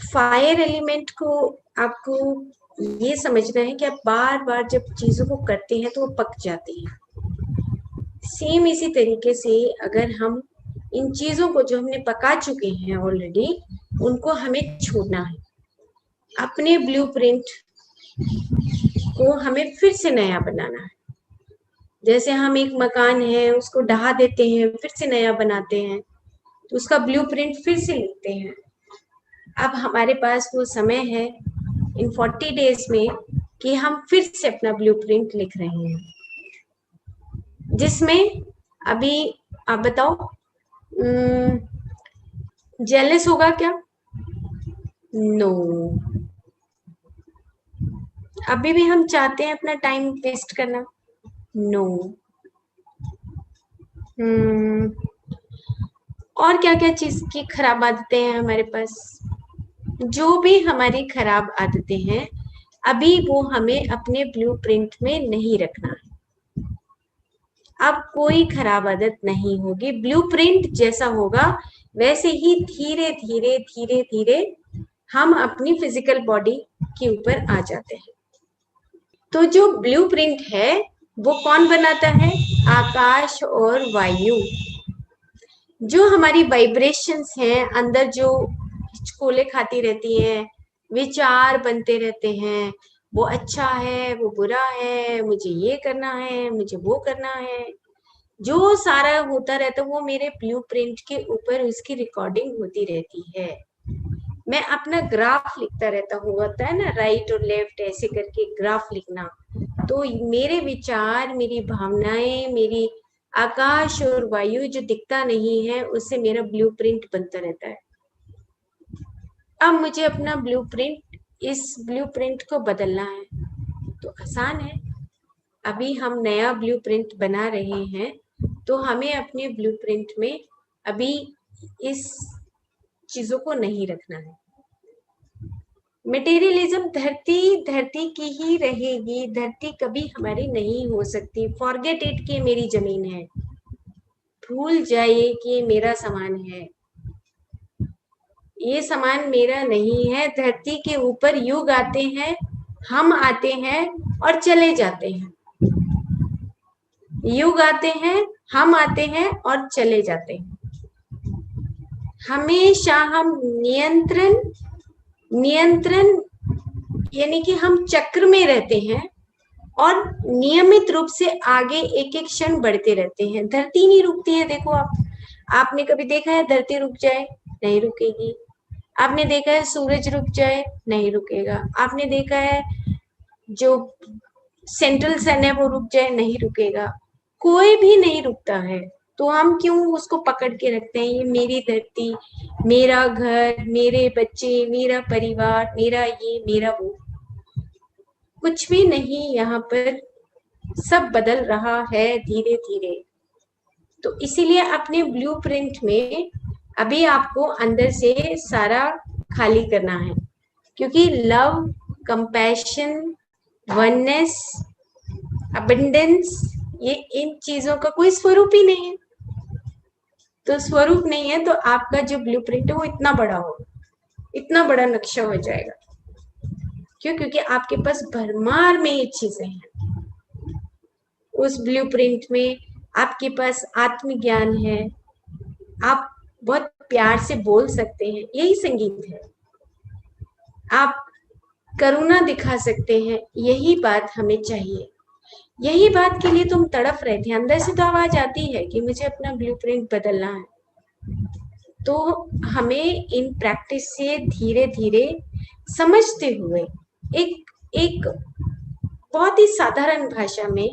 Fire element को आपको ये समझना है कि आप बार बार जब चीजों को करते हैं तो वो पक जाती हैं। सेम इसी तरीके से अगर हम इन चीजों को जो हमने पका चुके हैं ऑलरेडी, उनको हमें छोड़ना है। अपने ब्लूप्रिंट को हमें फिर से नया बनाना है। जैसे हम एक मकान है उसको ढहा देते हैं, फिर से नया बनाते हैं, तो उसका ब्लूप्रिंट फिर से लिखते हैं। अब हमारे पास वो समय है इन 40 डेज में कि हम फिर से अपना ब्लूप्रिंट लिख रहे हैं, जिसमें अभी आप बताओ जेलस होगा क्या? नो। अभी भी हम चाहते हैं अपना टाइम वेस्ट करना? नो। और क्या क्या चीज की खराब आदतें हैं हमारे पास? जो भी हमारी खराब आदतें हैं, अभी वो हमें अपने ब्लूप्रिंट में नहीं रखना है। अब कोई खराब आदत नहीं होगी, ब्लूप्रिंट जैसा होगा वैसे ही धीरे धीरे धीरे धीरे हम अपनी फिजिकल बॉडी के ऊपर आ जाते हैं। तो जो ब्लूप्रिंट है वो कौन बनाता है? आकाश और वायु। जो हमारी वाइब्रेशंस हैं अंदर, जो हिचकोले खाती रहती हैं, विचार बनते रहते हैं, वो अच्छा है, वो बुरा है, मुझे ये करना है, मुझे वो करना है, जो सारा होता रहता है वो मेरे ब्लूप्रिंट के ऊपर उसकी रिकॉर्डिंग होती रहती है। मैं अपना ग्राफ लिखता रहता हूँ, होता है ना राइट और लेफ्ट ऐसे करके ग्राफ लिखना, तो मेरे विचार, मेरी भावनाएं, मेरी आकाश और वायु जो दिखता नहीं है उससे मेरा ब्लूप्रिंट बनता रहता है। अब मुझे अपना ब्लूप्रिंट, इस ब्लूप्रिंट को बदलना है तो आसान है। अभी हम नया ब्लूप्रिंट बना रहे हैं, तो हमें अपने ब्लूप्रिंट में अभी इस चीजों को नहीं रखना है। मटेरियलिज्म धरती धरती की ही रहेगी, धरती कभी हमारी नहीं हो सकती। फॉरगेट इट कि मेरी जमीन है, भूल जाइए कि ये मेरा सामान है, ये सामान मेरा नहीं है। धरती के ऊपर युग आते हैं, हम आते हैं और चले जाते हैं, युग आते हैं, हम आते हैं और चले जाते हैं। हमेशा हम नियंत्रण नियंत्रण यानी कि हम चक्र में रहते हैं और नियमित रूप से आगे एक एक क्षण बढ़ते रहते हैं। धरती नहीं रुकती है। देखो आपने कभी देखा है धरती रुक जाए? नहीं रुकेगी। आपने देखा है सूरज रुक जाए? नहीं रुकेगा। आपने देखा है जो सेंट्रल सन है वो रुक जाए? नहीं रुकेगा। कोई भी नहीं रुकता है, तो हम क्यों उसको पकड़ के रखते हैं? ये मेरी धरती, मेरा घर, मेरे बच्चे, मेरा परिवार, मेरा ये, मेरा वो। कुछ भी नहीं, यहाँ पर सब बदल रहा है धीरे धीरे। तो इसीलिए अपने ब्लूप्रिंट में अभी आपको अंदर से सारा खाली करना है, क्योंकि लव, कंपैशन, वननेस, अबंडेंस, ये इन चीजों का कोई स्वरूप ही नहीं है। तो स्वरूप नहीं है तो आपका जो ब्लूप्रिंट है वो इतना बड़ा होगा, इतना बड़ा नक्शा हो जाएगा। क्यों? क्योंकि आपके पास भरमार में ये चीजें हैं। उस ब्लूप्रिंट में आपके पास आत्मज्ञान है, आप बहुत प्यार से बोल सकते हैं, यही संगीत है। आप करुणा दिखा सकते हैं, यही बात हमें चाहिए। यही बात के लिए तुम तड़प रहे थे। अंदर से तो आवाज आती है कि मुझे अपना ब्लूप्रिंट बदलना है। तो हमें इन प्रैक्टिस से धीरे धीरे समझते हुए एक एक बहुत ही साधारण भाषा में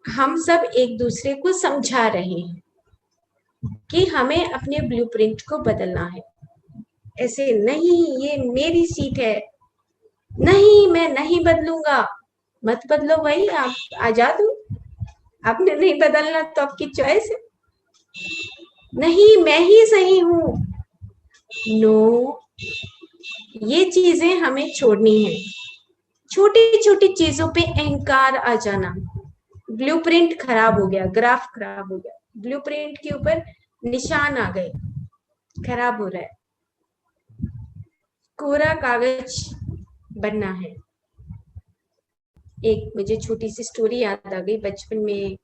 हम सब एक दूसरे को समझा रहे हैं कि हमें अपने ब्लूप्रिंट को बदलना है। ऐसे नहीं, ये मेरी सीट है, नहीं मैं नहीं बदलूंगा। मत बदलो भाई, आप आजाद हो, आपने नहीं बदलना तो आपकी चॉइस है। नहीं मैं ही सही हूं। नो, ये चीजें हमें छोड़नी है। छोटी छोटी चीजों पे अहंकार आ जाना। ब्लूप्रिंट खराब हो गया, ग्राफ खराब हो गया, ब्लूप्रिंट के ऊपर निशान आ गए, खराब हो रहा है। कोरा कागज बनना है। एक मुझे छोटी सी स्टोरी याद आ गई। बचपन में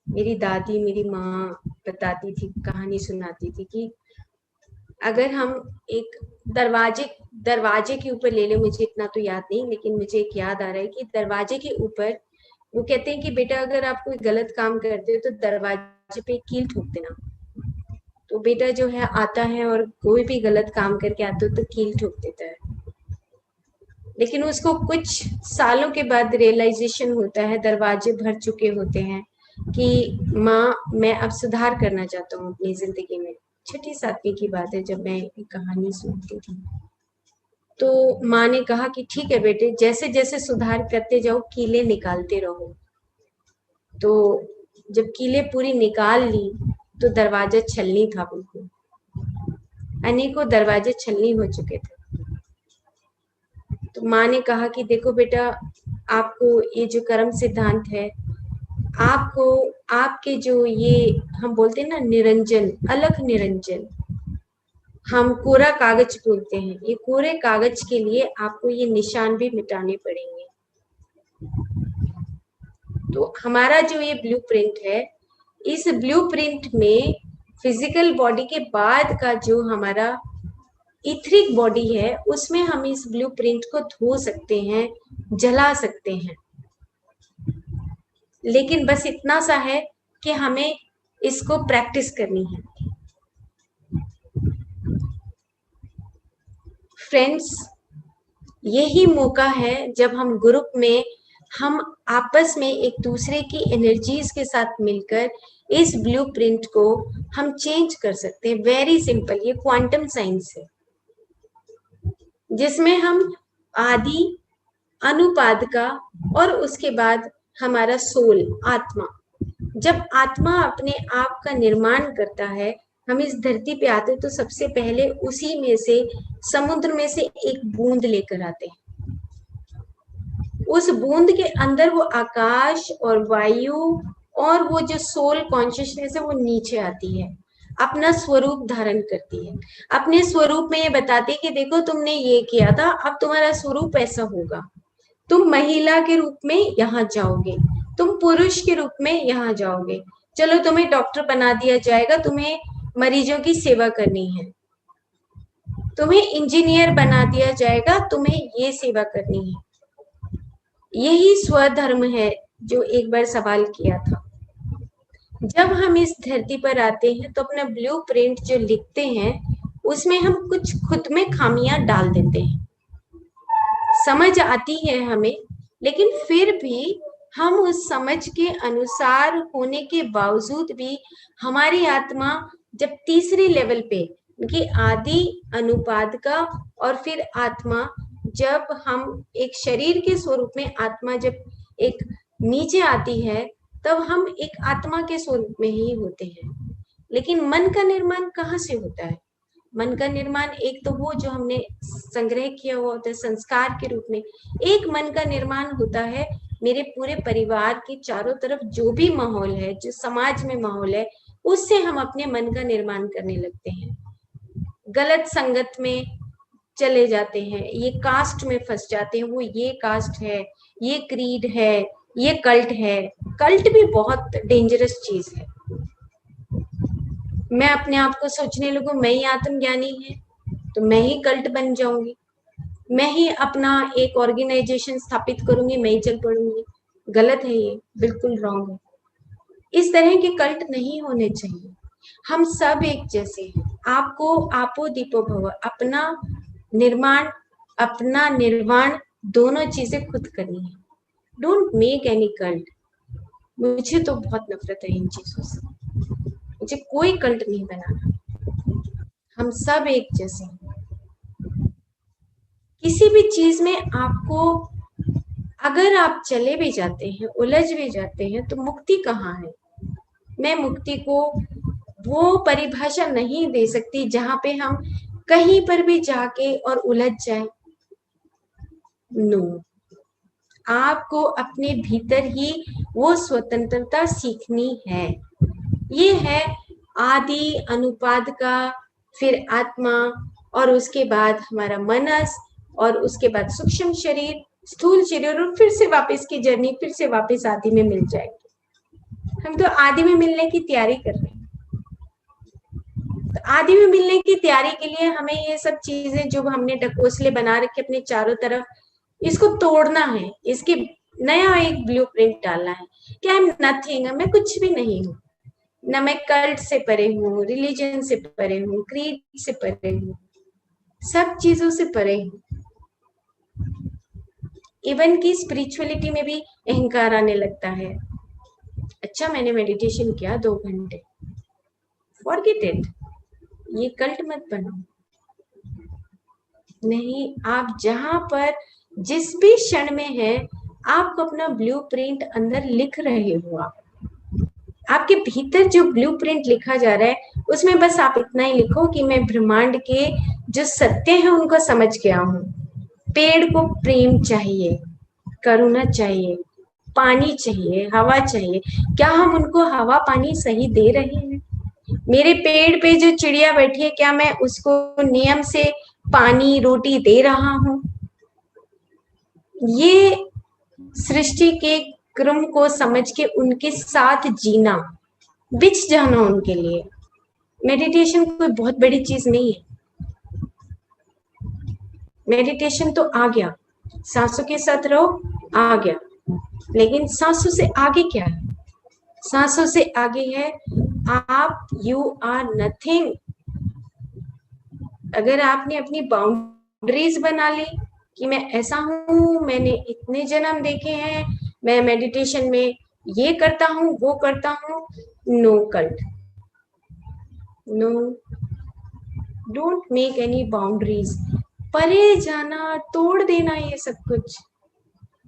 मेरी दादी, मेरी माँ बताती थी, कहानी सुनाती थी कि अगर हम एक दरवाजे के ऊपर ले ले, मुझे इतना तो याद नहीं, लेकिन मुझे एक याद आ रहा है कि दरवाजे के ऊपर वो कहते हैं कि बेटा अगर आप कोई गलत काम करते हो तो दरवाजे पे कील ठोक देना। तो बेटा जो है आता है और कोई भी गलत काम करके आता हो तो कील ठोक देता है। लेकिन उसको कुछ सालों के बाद रियलाइजेशन होता है, दरवाजे भर चुके होते हैं कि माँ मैं अब सुधार करना चाहता हूँ अपनी जिंदगी में। 6ठी-7वीं की बात है जब मैं एक कहानी सुनती थी। तो माँ ने कहा कि ठीक है बेटे, जैसे जैसे सुधार करते जाओ कीलें निकालते रहो। तो जब कीलें पूरी निकाल ली तो दरवाजा छलनी था, बिल्कुल अनेकों दरवाजे छलनी हो चुके थे। तो माँ ने कहा कि देखो बेटा, आपको ये जो कर्म सिद्धांत है, आपको आपके जो ये हम बोलते हैं ना निरंजन, अलख निरंजन, हम कोरा कागज बोलते हैं, ये कोरे कागज के लिए आपको ये निशान भी मिटाने पड़ेंगे। तो हमारा जो ये ब्लूप्रिंट है, इस ब्लूप्रिंट में फिजिकल बॉडी के बाद का जो हमारा इथरिक बॉडी है, उसमें हम इस ब्लूप्रिंट को धो सकते हैं, जला सकते हैं। लेकिन बस इतना सा है कि हमें इसको प्रैक्टिस करनी है। फ्रेंड्स, यही मौका है जब हम ग्रुप में हम आपस में एक दूसरे की एनर्जीज के साथ मिलकर इस ब्लूप्रिंट को हम चेंज कर सकते हैं। वेरी सिंपल, ये क्वांटम साइंस है जिसमें हम आदि, अनुपाद का और उसके बाद हमारा सोल, आत्मा, जब आत्मा अपने आप का निर्माण करता है, हम इस धरती पे आते तो सबसे पहले उसी में से, समुद्र में से एक बूंद लेकर आते हैं। उस बूंद के अंदर वो आकाश और वायु और वो जो सोल कॉन्शियसनेस है वो नीचे आती है, अपना स्वरूप धारण करती है। अपने स्वरूप में ये बताती है कि देखो तुमने ये किया था, अब तुम्हारा स्वरूप ऐसा होगा। तुम महिला के रूप में यहाँ जाओगे, तुम पुरुष के रूप में यहाँ जाओगे, चलो तुम्हें डॉक्टर बना दिया जाएगा, तुम्हें मरीजों की सेवा करनी है। तुम्हें इंजीनियर बना दिया जाएगा, तुम्हें ये सेवा करनी है। यही स्वधर्म है जो एक बार सवाल किया था। जब हम इस धरती पर आते हैं तो अपना ब्लूप्रिंट जो लिखते हैं उसमें हम कुछ खुद में खामियां डाल देते हैं। समझ आती है हमें, लेकिन फिर भी हम उस समझ के अनुसार होने के बावजूद भी हमारी आत्मा जब तीसरे लेवल पे, कि आदि, अनुपाद का और फिर आत्मा, जब हम एक शरीर के स्वरूप में आत्मा जब एक नीचे आती है तब हम एक आत्मा के स्वरूप में ही होते हैं। लेकिन मन का निर्माण कहाँ से होता है? मन का निर्माण एक तो वो जो हमने संग्रह किया हुआ होता है संस्कार के रूप में, एक मन का निर्माण होता है मेरे पूरे परिवार के चारों तरफ जो भी माहौल है, जो समाज में माहौल है, उससे हम अपने मन का निर्माण करने लगते हैं। गलत संगत में चले जाते हैं, ये कास्ट में फंस जाते हैं, वो ये कास्ट है, ये क्रीड है, ये कल्ट है। कल्ट भी बहुत डेंजरस चीज है। मैं अपने आप को सोचने लगूं मैं ही आत्मज्ञानी है तो मैं ही कल्ट बन जाऊंगी, मैं ही अपना एक ऑर्गेनाइजेशन स्थापित करूंगी, मैं ही चल पड़ूंगी। गलत है, ये बिल्कुल रॉन्ग है। इस तरह के कल्ट नहीं होने चाहिए। हम सब एक जैसे हैं। आपको आपो दीपो भव, अपना निर्माण, अपना निर्वाण दोनों चीजें खुद करनी है। Don't make any cult. मुझे तो बहुत नफरत है इन चीजों से, मुझे कोई कल्ट नहीं बनाना। हम सब एक जैसे हैं। किसी भी चीज में आपको, अगर आप चले भी जाते हैं, उलझ भी जाते हैं, तो मुक्ति कहाँ है? मैं मुक्ति को वो परिभाषा नहीं दे सकती जहां पे हम कहीं पर भी जाके और उलझ जाए। नो, आपको अपने भीतर ही वो स्वतंत्रता सीखनी है। ये है आदि, अनुपाद का, फिर आत्मा और उसके बाद हमारा मनस और उसके बाद सूक्ष्म शरीर, स्थूल शरीर, और फिर से वापस की जर्नी, फिर से वापस आदि में मिल जाएगी। हम तो आदि में मिलने की तैयारी कर रहे हैं। तो आदि में मिलने की तैयारी के लिए हमें ये सब चीजें जो हमने ढकोसले बना रखे अपने चारों तरफ, इसको तोड़ना है, इसकी नया एक ब्लूप्रिंट डालना है कि आई एम नथिंग, मैं कुछ भी नहीं हूँ, ना मैं कल्ट से परे हूँ, रिलीजन से परे हूँ, क्रीड से परे हूँ, सब चीजों से परे हूँ। इवन की स्पिरिचुअलिटी में भी अहंकार आने लगता है। अच्छा मैंने मेडिटेशन किया 2 घंटे, फॉरगेट इट, ये कल्ट मत बनो। नहीं, आप जहां पर जिस भी क्षण में है, आप अपना ब्लूप्रिंट अंदर लिख रहे हो। आपके भीतर जो ब्लूप्रिंट लिखा जा रहा है, उसमें बस आप इतना ही लिखो कि मैं ब्रह्मांड के जो सत्य है उनको समझ गया हूँ। पेड़ को प्रेम चाहिए, करुणा चाहिए, पानी चाहिए, हवा चाहिए। क्या हम उनको हवा पानी सही दे रहे हैं? मेरे पेड़ पे जो चिड़िया बैठी है, क्या मैं उसको नियम से पानी रोटी दे रहा हूँ? ये सृष्टि के क्रम को समझ के उनके साथ जीना, बिछ जाना उनके लिए। मेडिटेशन कोई बहुत बड़ी चीज नहीं है। मेडिटेशन तो आ गया, सांसों के साथ रहो, आ गया, लेकिन सांसों से आगे क्या है? सांसों से आगे है आप, यू आर नथिंग। अगर आपने अपनी बाउंड्रीज बना ली कि मैं ऐसा हूं, मैंने इतने जन्म देखे हैं, मैं मेडिटेशन में ये करता हूं, वो करता हूं, no cult, no, don't make any boundaries. परे जाना, तोड़ देना ये सब कुछ।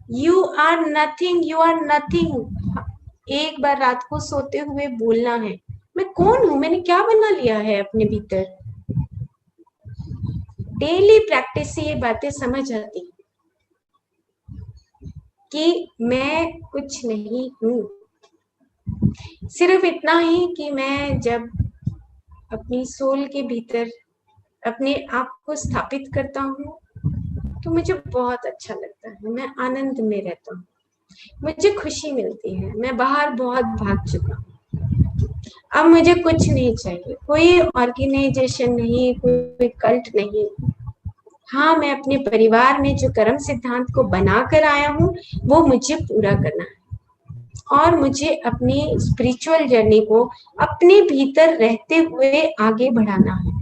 You are nothing, you are nothing. एक बार रात को सोते हुए बोलना है, मैं कौन हूं, मैंने क्या बना लिया है अपने भीतर। डेली प्रैक्टिस से ये बातें समझ आती कि मैं कुछ नहीं हूं। सिर्फ इतना ही कि मैं जब अपनी सोल के भीतर अपने आप को स्थापित करता हूँ, तो मुझे बहुत अच्छा लगता है, मैं आनंद में रहता हूँ, मुझे खुशी मिलती है। मैं बाहर बहुत भाग चुका हूँ, अब मुझे कुछ नहीं चाहिए, कोई ऑर्गेनाइजेशन नहीं, कोई कल्ट नहीं। हाँ, मैं अपने परिवार में जो कर्म सिद्धांत को बनाकर आया हूँ, वो मुझे पूरा करना है, और मुझे अपनी स्पिरिचुअल जर्नी को अपने भीतर रहते हुए आगे बढ़ाना है।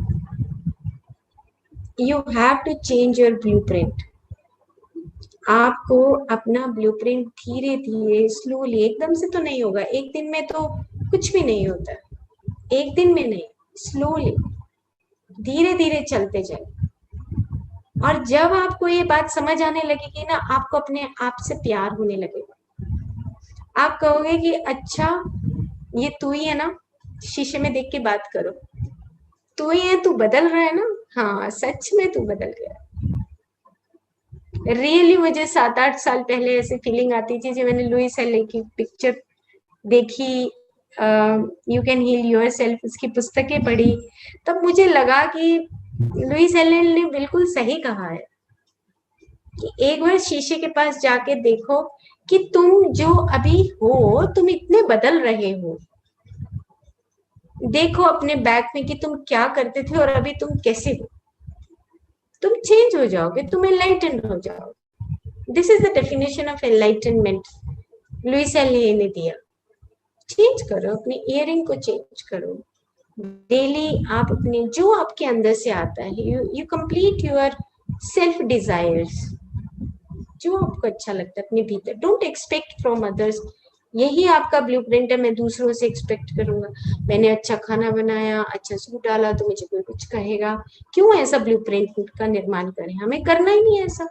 You have to change your blueprint. आपको अपना ब्लूप्रिंट धीरे धीरे, स्लोली, एकदम से तो नहीं होगा, एक दिन में तो कुछ भी नहीं होता, एक दिन में नहीं, स्लोली, धीरे धीरे चलते जाए। और जब आपको ये बात समझ आने लगेगी ना, आपको अपने आप से प्यार होने लगेगा। आप कहोगे कि अच्छा ये तू ही है ना, शीशे में देख के बात करो, तू ही है, तू बदल रहा है ना, हाँ सच में तू बदल गया। रियली मुझे 7-8 साल पहले ऐसी फीलिंग आती थी, जब मैंने लुइस एल की पिक्चर देखी, you can heal yourself, उसकी पुस्तकें पढ़ी, तब मुझे लगा कि लुइस एल ने बिल्कुल सही कहा है कि एक बार शीशे के पास जाके देखो कि तुम जो अभी हो, तुम इतने बदल रहे हो। देखो अपने बैक में कि तुम क्या करते थे और अभी तुम कैसे हो। तुम चेंज हो जाओगे, तुम एनलाइटेंड हो जाओगे। This is the definition of enlightenment, Louise L ने दिया। चेंज करो, अपने इयरिंग को चेंज करो। डेली आप अपने जो आपके अंदर से आता है, you complete your self desires, जो आपको अच्छा लगता है अपने भीतर। Don't expect from others. यही आपका ब्लूप्रिंट है, मैं दूसरों से एक्सपेक्ट करूंगा, मैंने अच्छा खाना बनाया, अच्छा सूट डाला तो मुझे कोई कुछ कहेगा। क्यों ऐसा ब्लूप्रिंट का निर्माण करें, हमें करना ही नहीं ऐसा।